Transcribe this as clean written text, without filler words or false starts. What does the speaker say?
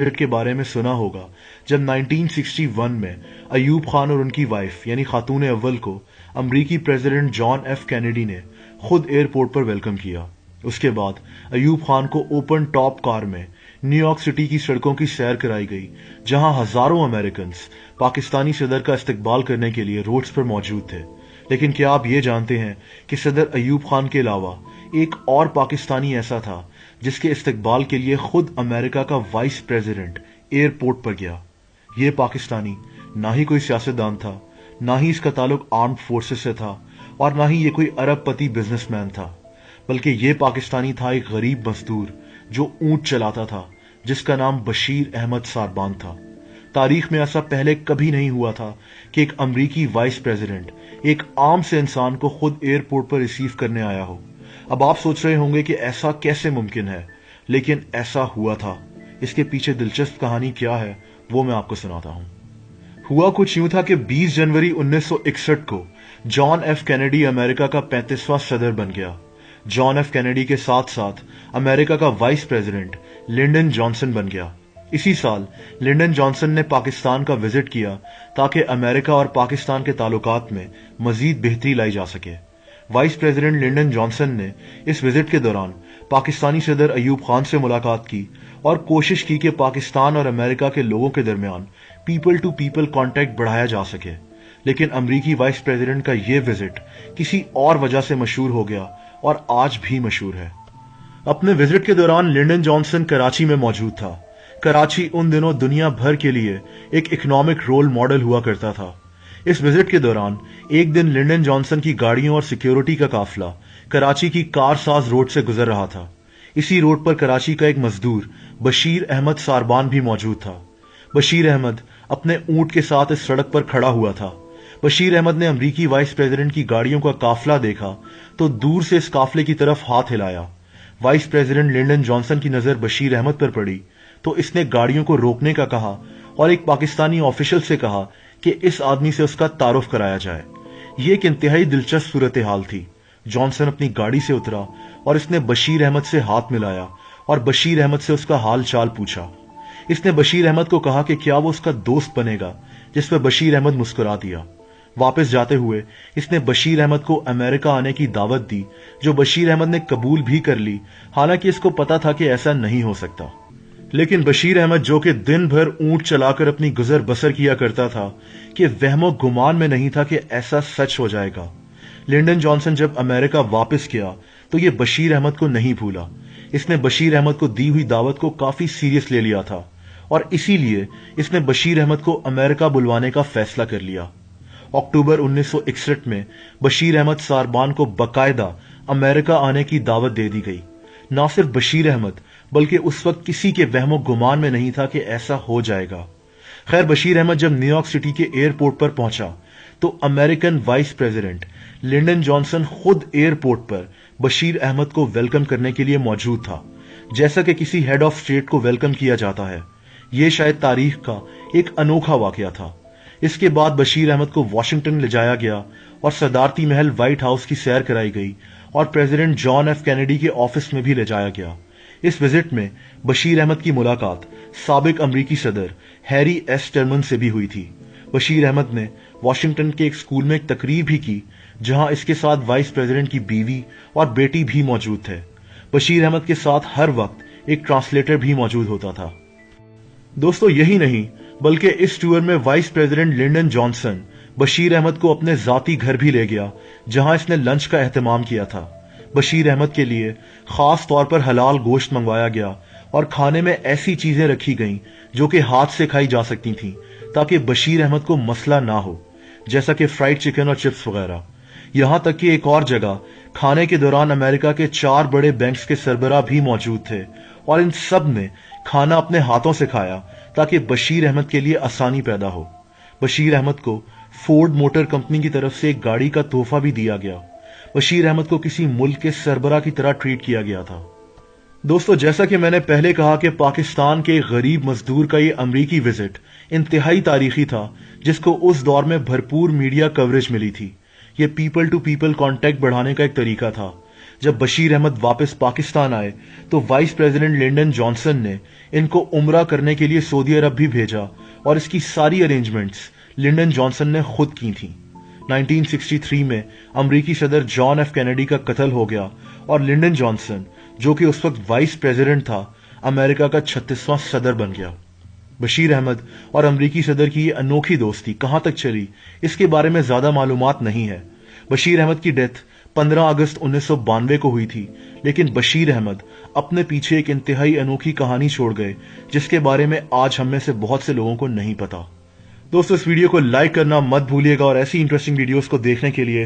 के बारे में सुना होगा जब 1961 में अयूब खान और उनकी वाइफ यानी खातून अव्वल को अमरीकी प्रेसिडेंट जॉन एफ कैनेडी ने खुद एयरपोर्ट पर वेलकम किया। उसके बाद अयूब खान को ओपन टॉप कार में न्यूयॉर्क सिटी की सड़कों की सैर कराई गई, जहां हजारों अमेरिकन पाकिस्तानी सदर का इस्तकबाल करने के लिए रोड्स पर मौजूद थे। लेकिन क्या आप ये जानते हैं कि सदर अयूब खान के अलावा एक और पाकिस्तानी ऐसा था जिसके इस्तकबाल के लिए खुद अमेरिका का वाइस प्रेसिडेंट एयरपोर्ट पर गया। ये पाकिस्तानी ना ही कोई सियासतदान था, ना ही इसका ताल्लुक आर्म्ड फोर्सेस से था, और ना ही ये कोई अरबपति बिजनेसमैन था, बल्कि ये पाकिस्तानी था एक गरीब मजदूर जो ऊंट चलाता था, जिसका नाम बशीर अहमद सारबान था। तारीख में ऐसा पहले कभी नहीं हुआ था कि एक अमरीकी वाइस प्रेसिडेंट एक आम से इंसान को खुद एयरपोर्ट पर रिसीव करने आया हो। अब आप सोच रहे होंगे कि ऐसा कैसे मुमकिन है, लेकिन ऐसा हुआ था। इसके पीछे दिलचस्प कहानी क्या है वो मैं आपको सुनाता हूं। हुआ कुछ यूं था कि 20 जनवरी 1961 को जॉन एफ कैनेडी अमेरिका का 35वां सदर बन गया। जॉन एफ कैनेडी के साथ साथ अमेरिका का वाइस प्रेसिडेंट लिंडन जॉनसन बन गया। इसी साल लिंडन जॉनसन ने पाकिस्तान का विजिट किया ताकि अमेरिका और पाकिस्तान के ताल्लुकात में मजीद बेहतरी लाई जा सके। वाइस प्रेसिडेंट लिंडन जॉनसन ने इस विजिट के दौरान पाकिस्तानी सदर अयूब खान से मुलाकात की और कोशिश की कि पाकिस्तान और अमेरिका के लोगों के दरमियान पीपल टू पीपल कांटेक्ट बढ़ाया जा सके। लेकिन अमरीकी वाइस प्रेसिडेंट का यह विजिट किसी और वजह से मशहूर हो गया और आज भी मशहूर है। अपने विजिट के दौरान लिंडन जॉनसन कराची में मौजूद था। कराची उन दिनों दुनिया भर के लिए एक इकोनॉमिक रोल मॉडल हुआ करता था। इस विजिट के दौरान एक दिन लिंडन जॉनसन की गाड़ियों और सिक्योरिटी का काफिला कराची की कारसाज रोड से गुजर रहा था। इसी रोड पर कराची का एक मजदूर बशीर अहमद सारबान भी मौजूद था। बशीर अहमद अपने ऊंट के साथ इस सड़क पर खड़ा हुआ था। बशीर अहमद ने अमरीकी वाइस प्रेसिडेंट की गाड़ियों का काफिला देखा तो दूर से इस काफिले की तरफ हाथ हिलाया। वाइस प्रेसिडेंट लिंडन जॉनसन की नजर बशीर अहमद पर पड़ी तो इसने गाड़ियों को रोकने का कहा और एक पाकिस्तानी ऑफिशियल से कहा कि इस आदमी से उसका तारुफ कराया जाए। यह एक इंतहाई दिलचस्प सूरत हाल थी। जॉनसन अपनी गाड़ी से उतरा और इसने बशीर अहमद से हाथ मिलाया और बशीर अहमद से उसका हाल चाल पूछा। इसने बशीर अहमद को कहा कि क्या वो उसका दोस्त बनेगा, जिस पर बशीर अहमद मुस्कुरा दिया। वापस जाते हुए इसने बशीर अहमद को अमेरिका आने की दावत दी, जो बशीर अहमद ने कबूल भी कर ली, हालांकि इसको पता था कि ऐसा नहीं हो सकता। लेकिन बशीर अहमद, जो कि दिन भर ऊंट चलाकर अपनी गुजर बसर किया करता था, कि वहमो गुमान में नहीं था कि ऐसा सच हो जाएगा। लिंडन जॉनसन जब अमेरिका वापस गया तो ये बशीर अहमद को नहीं भूला। इसने बशीर अहमद को दी हुई दावत को काफी सीरियस ले लिया था और इसीलिए इसने बशीर अहमद को अमेरिका बुलवाने का फैसला कर लिया। अक्टूबर 1961 में बशीर अहमद सारबान को बकायदा अमेरिका आने की दावत दे दी गई। न सिर्फ बशीर अहमद बल्कि उस वक्त किसी के वहमो गुमान में नहीं था कि ऐसा हो जाएगा। खैर, बशीर अहमद जब न्यूयॉर्क सिटी के एयरपोर्ट पर पहुंचा तो American vice president Lyndon Johnson खुद एयरपोर्ट पर बशीर अहमद को वेलकम करने के लिए मौजूद था, जैसा कि किसी हेड ऑफ स्टेट को वेलकम किया जाता है। यह शायद तारीख का एक अनोखा वाकया था। इसके बाद बशीर अहमद को वाशिंगटन ले जाया गया और सदारती महल व्हाइट हाउस की सैर कराई गई और प्रेसिडेंट जॉन एफ कैनेडी के ऑफिस में भी ले जाया गया। इस विजिट में बशीर अहमद की मुलाकात साबिक अमरीकी सदर हैरी एस टर्मन से भी हुई थी। बशीर अहमद ने वाशिंगटन के एक स्कूल में एक तकरीर भी की, जहां इसके साथ वाइस प्रेसिडेंट की बीवी और बेटी भी मौजूद थे। बशीर अहमद के साथ हर वक्त एक ट्रांसलेटर भी मौजूद होता था। दोस्तों, यही नहीं बल्कि इस टूर में vice president Lyndon Johnson Bashir Ahmed को अपने जाती घर भी ले गया, जहां इसने लंच का एहतमाम किया था। बशीर अहमद के लिए खास तौर पर हलाल गोश्त मंगवाया गया और खाने में ऐसी चीजें रखी गईं जो कि हाथ से खाई जा सकती थीं, ताकि बशीर अहमद को मसला ना हो, जैसा कि फ्राइड चिकन और चिप्स वगैरह। यहां तक कि एक और जगह खाने के दौरान अमेरिका के 4 बड़े बैंक्स के सरबराह भी मौजूद थे और इन सब ने खाना अपने हाथों से खाया ताकि बशीर अहमद के लिए आसानी पैदा हो। बशीर अहमद को फोर्ड मोटर कंपनी की तरफ से एक गाड़ी का तोहफा भी दिया गया। बशीर अहमद को किसी मुल्क के सरबराह की तरह ट्रीट किया गया था। दोस्तों, जैसा कि मैंने पहले कहा कि पाकिस्तान के गरीब मजदूर का ये अमरीकी विजिट इंतहाई तारीखी था, जिसको उस दौर में भरपूर मीडिया कवरेज मिली थी। ये पीपल टू पीपल कांटेक्ट बढ़ाने का एक तरीका था। جب بشیر احمد واپس پاکستان آئے تو وائس پریزیڈنٹ لنڈن جانسن نے ان کو عمرہ کرنے کے لیے سعودی عرب بھی بھیجا اور اس کی ساری ارینجمنٹس لنڈن جانسن نے خود کی تھیں۔ 1963 میں امریکی صدر جان ایف کینیڈی کا قتل ہو گیا اور لنڈن جانسن، جو کہ اس وقت وائس پریزیڈنٹ تھا، امریکہ کا 36واں صدر بن گیا۔ بشیر احمد اور امریکی صدر کی یہ انوکھی دوستی کہاں تک چلی، اس کے بارے میں زیادہ معلومات نہیں ہے۔ بشیر احمد کی ڈیتھ 15 اگست 1992 کو ہوئی تھی، لیکن بشیر احمد اپنے پیچھے ایک انتہائی انوکھی کہانی چھوڑ گئے جس کے بارے میں آج ہم میں سے بہت سے لوگوں کو نہیں پتا۔ دوستو، اس ویڈیو کو لائک کرنا مت بھولیے گا اور ایسی انٹرسٹنگ ویڈیوز کو دیکھنے کے لیے